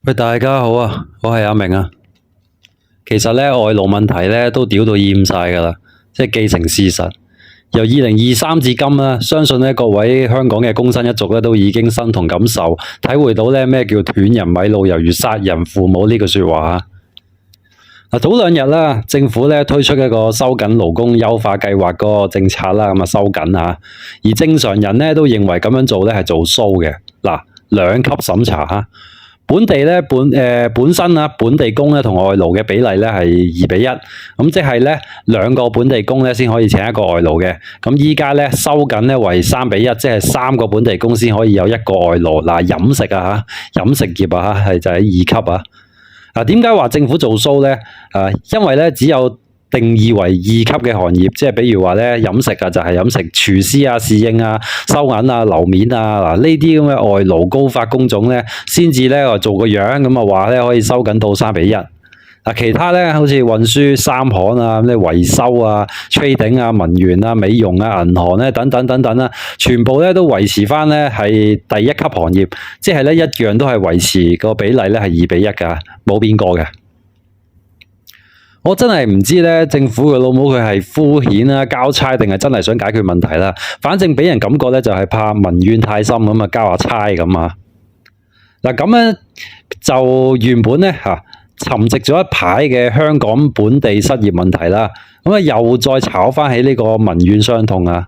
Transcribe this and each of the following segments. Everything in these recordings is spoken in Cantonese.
喂，大家好啊，我係阿明啊。其實咧，外勞問題咧都屌到厭晒噶啦，即係既成事實。由2023至今啦，相信咧各位香港嘅工薪一族咧都已經身同感受，體會到咧咩叫斷人米路，猶如殺人父母呢句說話啊。早兩日啦，政府咧推出一個收緊勞工優化計劃嗰個政策啦，咁啊收緊吓，而正常人咧都認為咁樣做咧係做 show 嘅。嗱，兩級審查吓。本地咧本身啊本地工咧同外勞嘅比例咧係2:1，咁即係咧兩個本地工咧先可以請一個外勞嘅。咁依家咧收緊咧為3:1，即係3個本地工先可以有一個外勞。嗱，飲食啊嚇，飲食業啊嚇係就喺2級啊。嗱，點解話政府做 show 咧？因為咧只有定義為2級嘅行業，即係比如話咧飲食啊，就係飲食廚師啊、侍應啊、收銀啊、樓面啊，嗱呢啲咁嘅外勞高發工種咧，先至咧做個樣咁啊話咧可以收緊到3:1。嗱，其他咧好似運輸、三行啊、咩維修啊、trading 啊、文員啊、美容啊、銀行咧等等等等啦，全部咧都維持翻咧係第一級行業，即係咧一樣都係維持個比例咧係2:1噶，冇變過嘅。我真係唔知咧，政府嘅老母佢係敷衍啦、交差定係真係想解決問題啦。反正俾人感覺咧就係怕民怨太深咁啊，交下差咁啊。嗱，咁咧就原本咧沉寂咗一排嘅香港本地失業問題啦，咁啊又再炒翻起呢個民怨傷痛啊。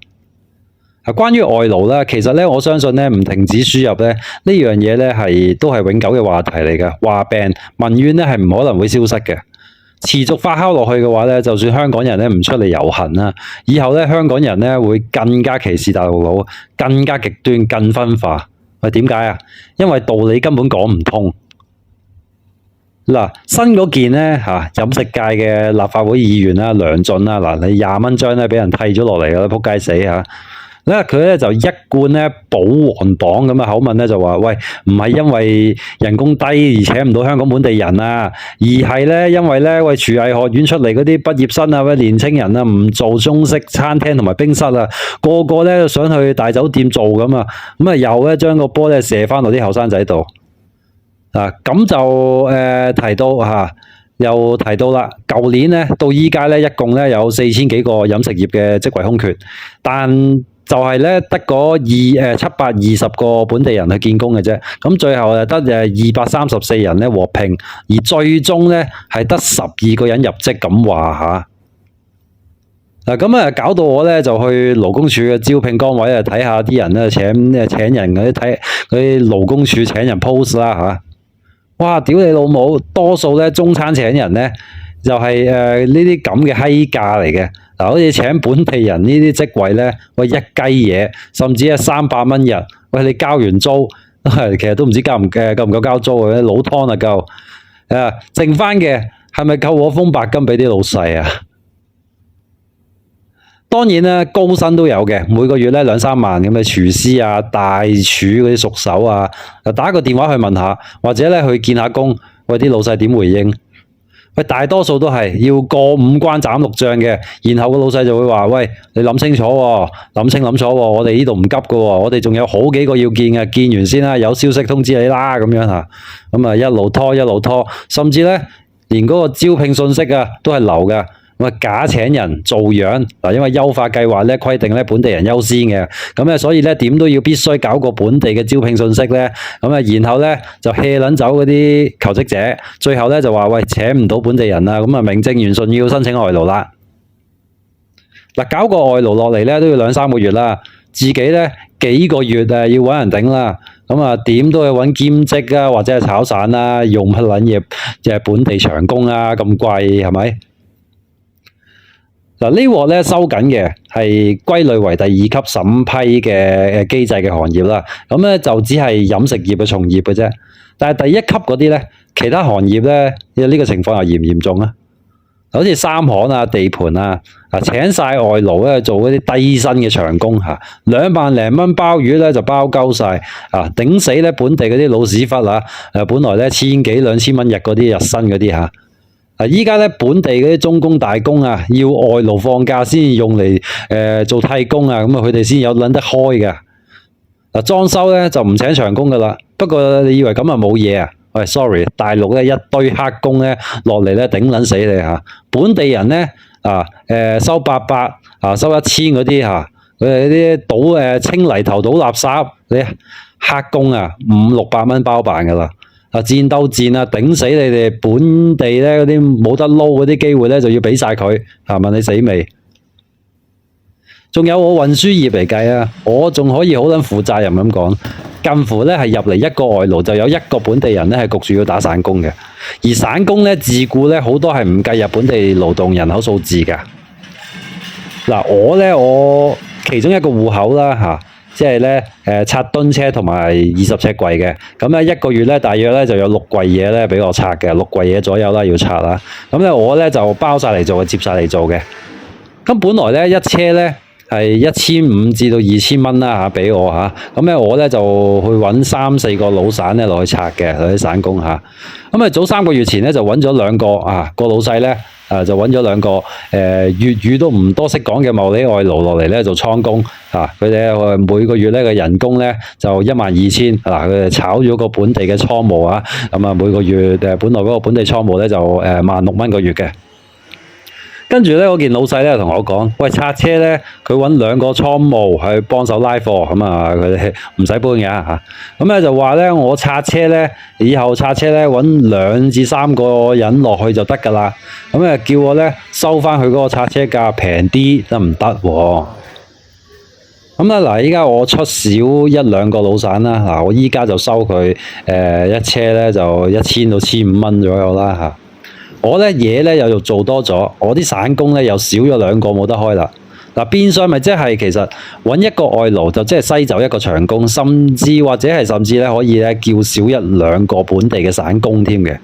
關於外勞啦，其實咧我相信咧唔停止輸入咧呢樣嘢咧都係永久嘅話題嚟嘅。話病民怨咧係唔可能會消失嘅。持續發酵落去嘅話咧，就算香港人咧唔出嚟遊行啦，以後咧香港人咧會更加歧視大陸佬，更加極端、更分化。喂，點解啊？因為道理根本講唔通。嗱，新嗰件咧飲食界嘅立法會議員啦，梁進啦，嗱你20蚊張咧俾人剃咗落嚟啦，仆街死嚇！佢咧就一貫咧保皇黨咁嘅口吻咧就話：喂，唔係因為人工低而請唔到香港本地人啊，而係咧因為咧廚藝學院出嚟嗰啲畢業生啊、年青人啊唔做中式餐廳同埋冰室啊，個個咧想去大酒店做咁啊，咁啊又咧將個波咧射翻落啲後生仔度啊，咁就提到又提到啦，舊年咧到依家咧一共咧有4000幾個飲食業嘅職位空缺，但就係咧得嗰720個本地人去見工嘅啫，咁最後得234人咧獲聘，而最終咧係得12個人入職咁話嚇。嗱咁啊搞到我咧就去勞工處嘅招聘崗位啊睇下啲人咧請人嗰啲睇嗰啲勞工處請人 post 啦嚇。哇！屌你老母，多數咧中餐請人咧就係呢啲咁嘅閪價嚟嘅。嗱，好似請本地人呢啲職位咧，喂一雞嘢，甚至係300蚊日。喂，你交完租，其實都唔知夠唔夠交租嘅，老湯啊夠。剩翻嘅係咪夠我封白金俾啲老細啊？當然啦，高薪都有嘅，每個月咧2-3萬咁嘅廚師啊、大廚嗰啲熟手啊，打個電話去問下，或者咧去見下工，喂啲老細點回應？喂，大多數都係要過5關斬6將嘅，然後個老細就會話：喂，你諗清楚喎，諗清楚喎，我哋呢度唔急㗎喎，我哋仲有好幾個要見嘅，見完先啦，有消息通知你啦，咁樣嚇，咁啊一路拖，甚至咧連嗰個招聘信息啊都係流㗎。假請人做樣嗱，因為優化計劃咧規定咧本地人優先嘅，咁咧所以咧點都要必須搞個本地嘅招聘信息咧，咁啊然後咧就 hea 撚走嗰啲求職者，最後咧就話：喂，請唔到本地人啦，咁啊名正言順要申請外勞啦。嗱，搞個外勞落嚟咧都要2-3個月啦，自己咧幾個月要揾人頂啦，咁啊點都要揾兼職啊，或者係炒散啦，用乜撚嘢就係本地長工啊，咁貴係咪？嗱，呢鑊咧收緊嘅係歸類為第2級審批嘅機制嘅行業啦，咁咧就只係飲食業嘅從業嘅啫。但係第1級嗰啲咧，其他行業咧呢個情況又嚴唔嚴重啊？好似三行啊、地盤啊，請晒外勞咧做嗰啲低薪嘅長工嚇，2萬零蚊鮑魚咧就包鳩晒頂死咧本地嗰啲老屎忽本來咧1000幾2000蚊日嗰啲日薪嗰啲嚇。依家咧本地嗰啲中工大工啊，要外勞放假先用嚟做替工啊，咁啊佢哋先有撚得開嘅。裝修咧就唔請長工噶啦，不過你以為咁啊冇嘢啊？喂，sorry，大陸咧一堆黑工咧落嚟咧頂撚死你嚇，本地人咧收800收1000嗰啲嚇，佢哋啲清泥頭倒垃圾，你黑工500-600蚊包辦噶啦。戰鬥戰頂死你哋本地咧嗰啲冇得撈嗰啲機會咧，就要俾晒佢問你死未？仲有我運輸業嚟計我仲可以好撚負責任咁講，近乎咧係入嚟一個外勞就有一個本地人咧係焗住要打散工嘅，而散工咧自僱咧好多係唔計入本地勞動人口數字㗎。嗱，我其中一個戶口啦即係咧拆噸車同埋20尺櫃嘅，咁咧一個月咧大約咧就有6櫃嘢咧俾我拆嘅，6櫃嘢左右啦要拆啦。咁咧我咧就包晒嚟做，接晒嚟做嘅。咁本來咧一車咧係1500至到2000蚊啦俾我咁咧我咧就去揾3-4個老散咧落去拆嘅，嗰啲散工咁早3個月前咧就揾咗2個個老細咧就揾咗2個粵語都唔多識講嘅茂利外勞落嚟咧做倉工佢哋每個月咧嘅人工咧就12000佢哋炒咗個本地嘅倉務咁每個月本來嗰個本地倉務咧就16000蚊個月嘅。跟住咧，嗰件老細咧同我講：喂，拆車咧，佢揾2個倉務去幫手拉貨，咁佢哋唔使搬嘅咁咧就話咧，我拆車咧，以後拆車咧揾2至3個人落去就得㗎啦。咁叫我咧收翻佢嗰個拆車價平啲得唔得？咁嗱，依家我出少1-2個老散啦我依家就收佢一車咧就1000到1500蚊左右啦我咧嘢咧又做多咗，我啲散工咧又少咗2個冇得開啦。變相咪即係其實揾一個外勞就即係篩走一個長工，甚至咧可以咧叫少1-2個本地嘅散工添嘅。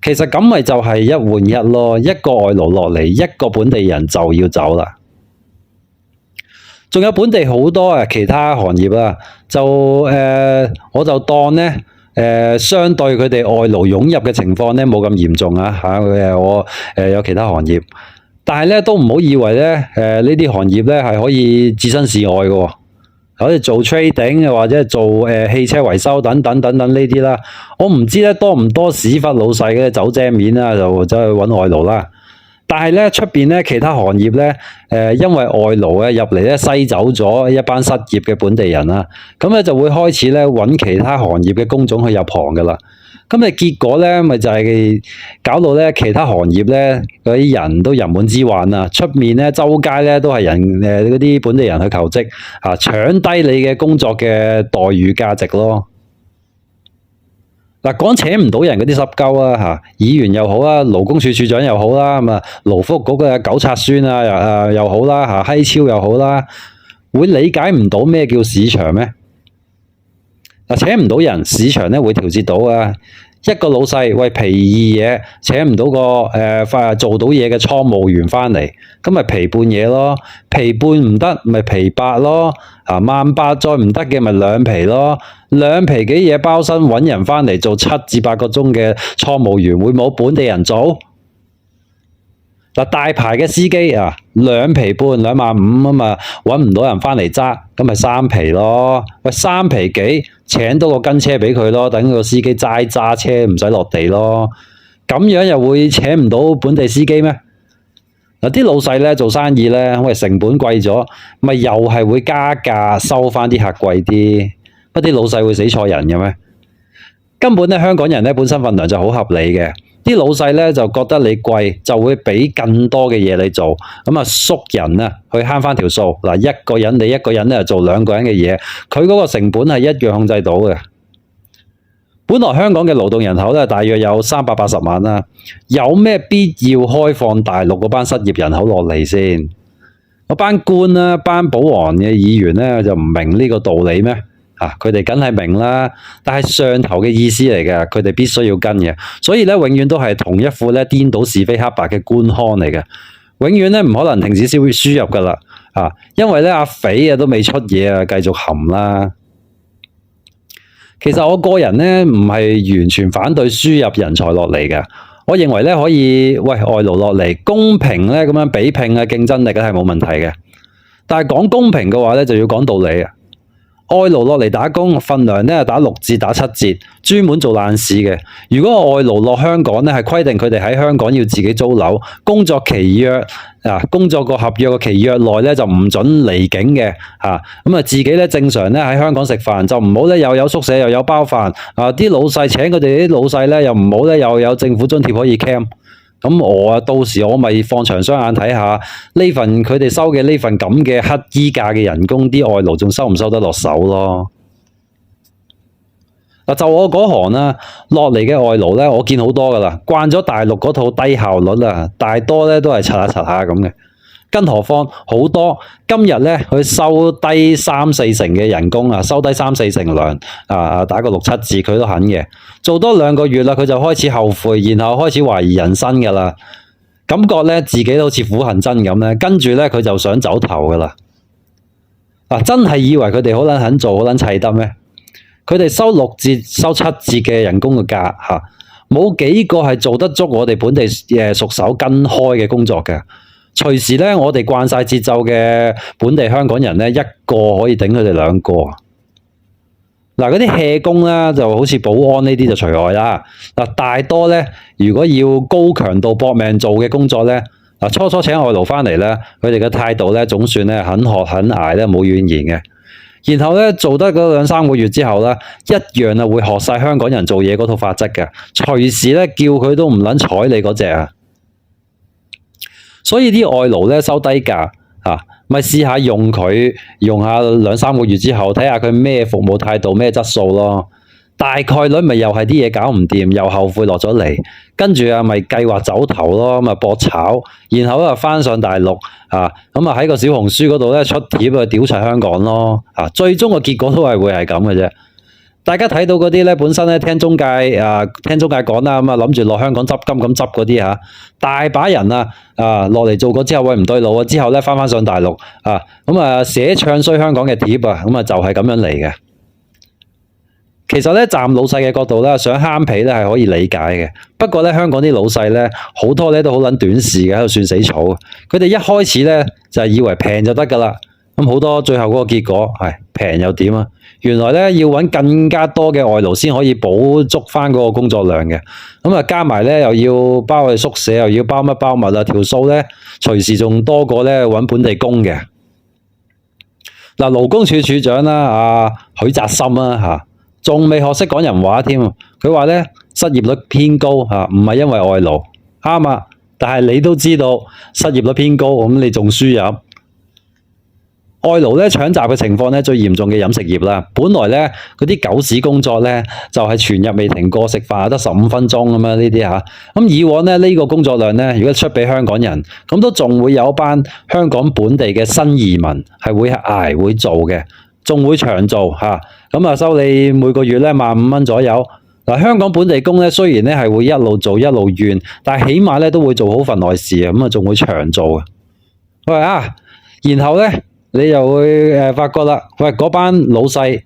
其實咁咪就係一換一咯，一個外勞落嚟，一個本地人就要走啦。仲有本地好多其他行業就我就當咧。相對佢哋外勞湧入嘅情況咧冇咁嚴重我有其他行業，但係咧都唔好以為咧呢啲行業咧係可以置身事外嘅，可以做 trading 或者做汽車維修等等呢啲啦。我唔知咧多唔多屎忽老細嘅走遮面就走去揾外勞啦。但係咧出邊咧其他行業咧因為外勞入嚟咧篩走咗一班失業嘅本地人咁咧就會開始咧揾其他行業嘅工種去入行噶啦。咁你結果咧咪就係搞到咧其他行業咧嗰啲人都人滿之患出面咧周街咧都係人嗰啲本地人去求職搶低你嘅工作嘅待遇價值咯。講請唔到人嗰啲濕鳩議員又好勞工處處長又好啦，勞福局嘅糾察孫又好啦，閪超又好啦，會理解唔到咩叫市場咩？請唔到人，市場咧會調節到一個老細為皮二嘢，請唔到個快做到嘢嘅倉務員翻嚟，咁咪皮半嘢咯，皮半唔得咪皮8咯，18000再唔得嘅咪2皮咯，2皮幾嘢包身揾人翻嚟做7至8個鐘嘅倉務員，會冇本地人做？大牌嘅司機2皮半25000揾唔到人翻嚟揸，咁咪3皮咯。喂，3皮幾請多個跟車俾佢咯，等個司機齋揸車唔使落地咯。咁樣又會請唔到本地司機咩？啲老細咧做生意咧，喂成本貴咗，咪又係會加價收翻啲客貴啲。不啲老細會死錯人嘅咩？根本咧香港人咧本身份量就好合理嘅。啲老細咧就覺得你貴，就會俾更多嘅嘢你做，咁縮人去慳翻條數。一個人你一個人咧做2個人嘅嘢，佢嗰個成本係一樣控制到嘅。本來香港嘅勞動人口咧大約有380萬啦，有咩必要開放大陸嗰班失業人口落嚟先？嗰班官班保皇嘅議員咧就唔明呢個道理咩？佢哋梗係明啦，但係上頭嘅意思嚟嘅，佢哋必須要跟嘅，所以咧永遠都係同一副咧顛倒是非黑白嘅官腔嚟嘅，永遠咧唔可能停止輸入噶啦，因為咧阿肥都未出嘢繼續含啦。其實我個人咧唔係完全反對輸入人才落嚟嘅，我認為咧可以外勞落嚟公平咧咁樣比拼競爭力係冇問題嘅，但係講公平嘅話咧就要講道理。外勞落嚟打工，份糧咧打6折打7折，專門做爛事嘅。如果外勞落香港咧，係規定佢哋喺香港要自己租樓，工作個合約嘅期約內咧就唔准離境嘅。咁啊自己咧正常咧喺香港食飯，就唔好咧又有宿舍又有包飯。啲老細請佢哋啲老細咧又唔好咧又有政府津貼可以 cam。咁我到時我咪放長雙眼睇下呢份佢哋收嘅呢份咁嘅乞衣價嘅人工，啲外勞仲收唔收得落手咯？就我嗰行啦，落嚟嘅外勞咧，我見好多噶啦，慣咗大陸嗰套低效率啦，大多咧都係刷下咁嘅。更何況好多今日咧佢收低3-4成嘅人工啊，收低3-4成糧打個6-7折佢都肯嘅。做多2個月啦，佢就開始後悔，然後開始懷疑人生噶啦，感覺咧自己都好似苦行僧咁咧，跟住咧佢就想走頭噶啦。真係以為佢哋好撚肯做好撚砌得咩？佢哋收6折收7折嘅人工嘅價冇幾個係做得足我哋本地熟手跟開嘅工作嘅。隨時咧，我哋慣晒節奏嘅本地香港人咧，一個可以頂佢哋2個。嗰啲 hea 工啦，就好似保安呢啲就除外啦。大多咧，如果要高強度搏命做嘅工作咧，初請外勞翻嚟咧，佢哋嘅態度咧，總算咧肯學肯捱咧，冇怨言嘅。然後咧做得嗰2-3個月之後咧，一樣會學晒香港人做嘢嗰套法則嘅，隨時咧叫佢都唔撚睬你嗰隻啊！所以啲外勞咧收低價咪試下用佢，用下2-3個月之後，睇下佢咩服務態度、咩質素咯。大概率咪又係啲嘢搞唔掂，又後悔落咗嚟，跟住咪計劃走頭咯，咪搏炒，然後翻上大陸咁喺個小紅書嗰度咧出帖去屌柒香港咯。最終個結果都係會係咁嘅啫。大家睇到嗰啲咧，本身咧聽中介講啦，咁諗住落香港執金咁執嗰啲大把人落嚟做過之後，喂唔對路之後咧翻上大陸寫唱衰香港嘅帖就係咁樣嚟嘅。其實咧，站老細嘅角度咧，想慳皮咧係可以理解嘅。不過咧，香港啲老細咧好多咧都好撚短視嘅，喺度算死草。佢哋一開始咧就係以為平就得噶啦。咁好多最後嗰個結果係平又點啊？原來咧要揾更加多嘅外勞先可以補足翻嗰個工作量嘅。加埋咧又要包佢宿舍，又要包乜包物條數咧隨時仲多過咧揾本地工嘅。勞工處處長啦，許澤森仲未學識講人話添。佢話咧失業率偏高唔係因為外勞啱啊，但係你都知道失業率偏高，咁你仲輸入。外勞咧搶閘嘅情況咧最嚴重嘅飲食業啦，本來咧嗰啲狗屎工作咧就係全日未停過，食飯得15分鐘咁樣呢啲咁以往咧呢個工作量咧，如果出俾香港人，咁都仲會有一班香港本地嘅新移民係會捱會做嘅，仲會長做咁收你每個月咧15,000蚊左右。香港本地工咧雖然咧係會一路做一路怨，但係起碼咧都會做好份內事仲會長做嘅。喂然後咧。你又會發覺啦，喂嗰班老細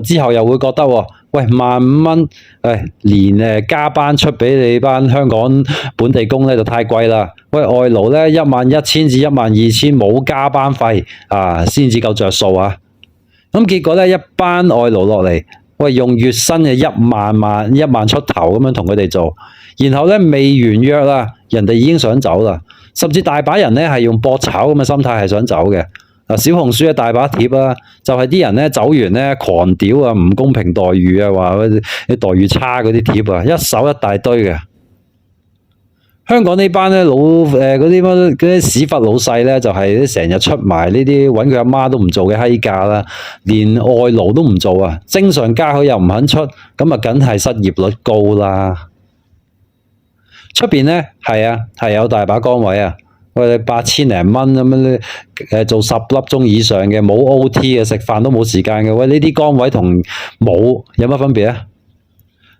之後又會覺得，喂15,000蚊，連加班出俾你班香港本地工咧就太貴啦。喂外勞咧11,000至12,000冇加班費先至夠着數咁結果咧一班外勞落嚟，喂用月薪嘅1萬出頭咁樣同佢哋做，然後咧未完約啦，人哋已經想走啦，甚至大把人咧係用搏炒咁嘅心態係想走嘅。小紅書大把貼就係啲人咧走完咧狂屌唔公平待遇話啲待遇差嗰啲貼一手一大堆嘅。香港呢班咧嗰啲屎忽老細咧就係成日出埋呢啲搵佢阿媽都唔做嘅閪價啦，連外勞都唔做正常加佢又唔肯出，咁梗係失業率高啦。出邊咧係有大把崗位喂，你8,000零蚊咁樣做10粒鐘以上嘅，冇 OT 嘅，食飯都冇時間嘅。喂，呢啲崗位同冇有乜分別啊？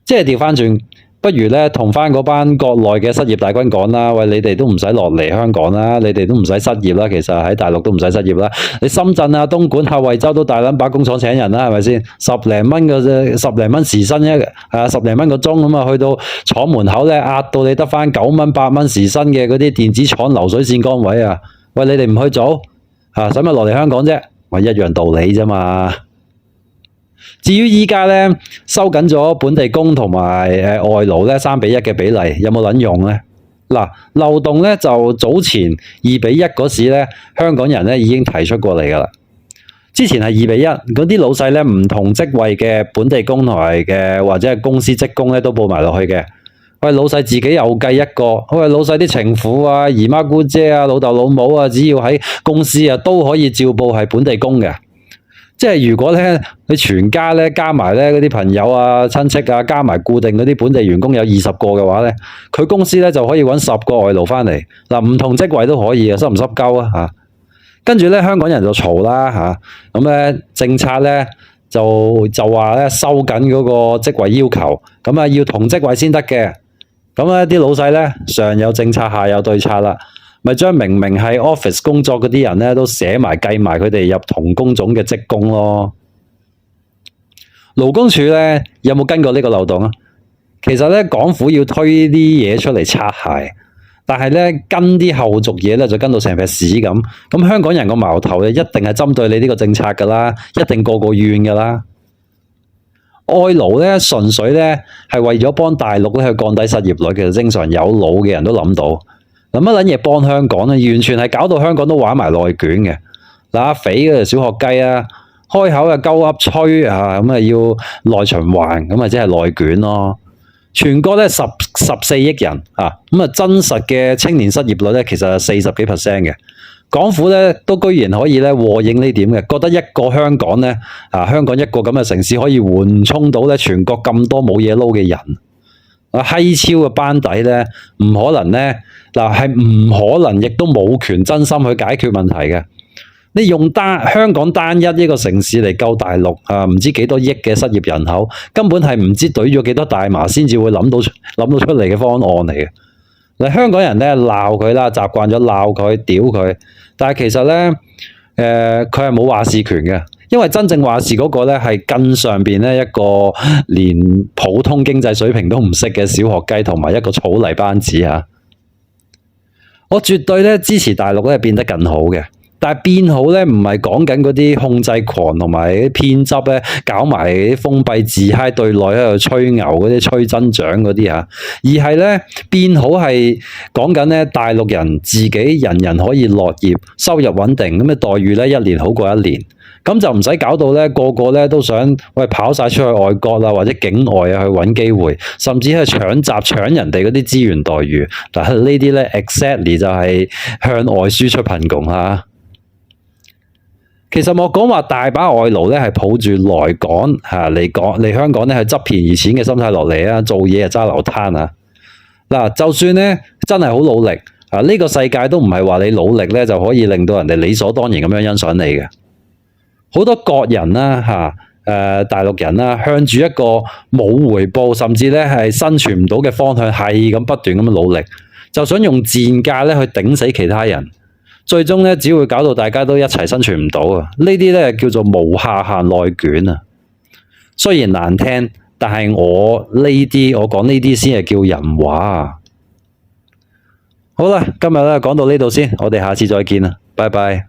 即係調翻轉，不如咧同翻嗰班國內嘅失業大軍講啦。喂，你哋都唔使落嚟香港啦，你哋都唔使失業啦。其實喺大陸都唔使失業啦。你深圳東莞惠州都大撚把工廠請人啦，係咪先？10零蚊時薪10零蚊個鐘咁去到廠門口咧壓到你得翻9蚊8蚊時薪嘅嗰啲電子廠流水線崗位喂，你哋唔去做使乜落嚟香港啫？咪一樣道理啫嘛。至於依家咧收緊咗本地工同埋外勞咧3:1嘅比例，有冇撚用咧？嗱，漏洞咧就早前2:1嗰時咧，香港人咧已經提出過嚟噶啦。之前係2:1，嗰啲老細咧唔同職位嘅本地工同埋嘅或者係公司職工咧都報埋落去嘅。喂，老細自己又計一個，喂，老細啲情婦啊、姨媽姑姐啊、老豆老母啊，只要喺公司啊都可以照報係本地工嘅。即係如果咧你全家咧加埋咧嗰啲朋友啊、親戚啊，加埋固定嗰啲本地員工有20個嘅話咧，佢公司咧就可以揾10個外勞翻嚟。嗱，唔同職位都可以啊，濕唔濕鳩啊嚇？跟住咧香港人就嘈啦嚇，咁咧政策咧就話咧收緊嗰個職位要求，咁啊要同職位先得嘅。咁咧啲老細咧上有政策下有對策啦，咪將明明係 office 工作嗰啲人咧都寫埋計埋佢哋入同工種嘅職工咯。勞工處咧有冇跟過呢個漏洞啊？其實咧港府要推啲嘢出嚟擦鞋，但係咧跟啲後續嘢咧就跟到成塊屎咁。咁香港人個矛頭咧一定係針對你呢個政策噶啦，一定個個怨噶啦。外勞咧純粹咧係為咗幫大陸咧去降低失業率，其實正常有腦嘅人都諗到，諗乜撚嘢幫香港咧，完全係搞到香港都玩埋內卷嘅。嗱，阿肥嗰條小學雞啊，開口就鳩噏吹啊，咁啊要內循環，咁啊即係內卷咯。全國咧14億人啊，咁啊真實嘅青年失業率咧其實係40幾%嘅。港府咧都居然可以咧和應呢點嘅，覺得一個香港咧香港一個咁嘅城市可以緩衝到咧全國咁多冇嘢撈嘅人，閪超嘅班底咧唔可能咧係唔可能亦都冇權真心去解決問題嘅。你用香港單一呢個城市嚟救大陸唔知幾多億嘅失業人口，根本係唔知懟咗幾多大麻先至會諗到出嚟嘅方案嚟嘅。嗱，香港人咧鬧佢啦，習慣咗鬧佢、屌佢，但係其實咧，佢係冇話事權嘅，因為真正話事嗰個咧係更上邊咧一個連普通經濟水平都唔識嘅小學雞同埋一個草泥班子嚇。我絕對咧支持大陸咧變得更好嘅。但係變好咧，唔係講緊嗰啲控制狂同埋啲偏執咧，搞埋啲封閉自嗨對內喺度吹牛嗰啲吹增長嗰啲嚇，而係咧變好係講緊咧大陸人自己人人可以落業，收入穩定，咁嘅待遇咧一年好過一年，咁就唔使搞到咧個個咧都想跑晒出去外國啦，或者境外啊去揾機會，甚至係搶人哋嗰啲資源待遇。嗱，呢啲咧 exactly 就係向外輸出貧窮嚇。其實我講話大把外勞咧係抱住來港嚟香港咧係執便宜錢嘅心態落嚟啊，做嘢啊揸流灘啊。嗱，就算咧真係好努力呢個世界都唔係話你努力咧就可以令到人哋理所當然咁樣欣賞你嘅。好多國人啦大陸人啦，向住一個冇回報甚至咧係生存唔到嘅方向係咁不斷咁樣努力，就想用賤價咧去頂死其他人。最終咧，只會搞到大家都一齊生存唔到啊！呢啲咧叫做無下限內卷啊。雖然難聽，但係我講呢啲先係叫人話啊。好啦，今日咧講到呢度先，我哋下次再見啦，拜拜。